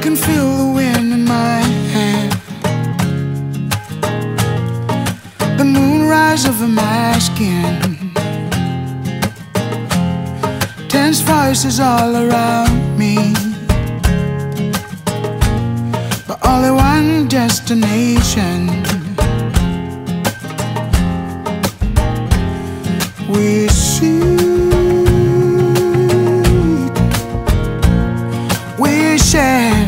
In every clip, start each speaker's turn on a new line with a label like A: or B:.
A: can feel the wind in my hair, the moonrise over my skin, tense voices all around me, but only one destination. We see, we share.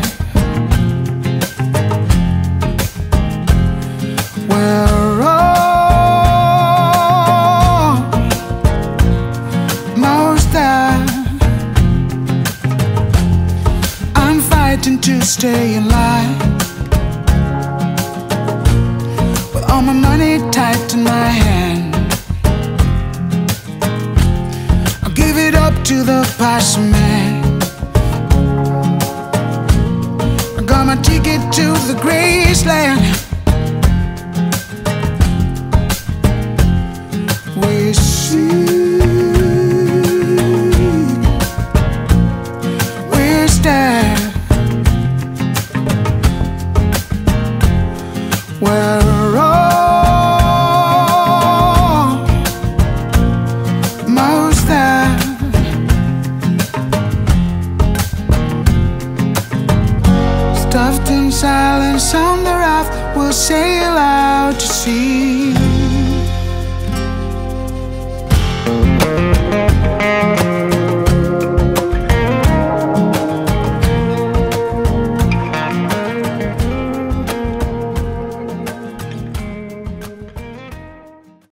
A: We're almost there. I'm fighting to stay in line, with all my money tight in my hand. I'll give it up to the passing man. I got my ticket to the Graceland. We see, we stare. We're almost there. Stuffed in silence on the raft, we'll sail out to sea.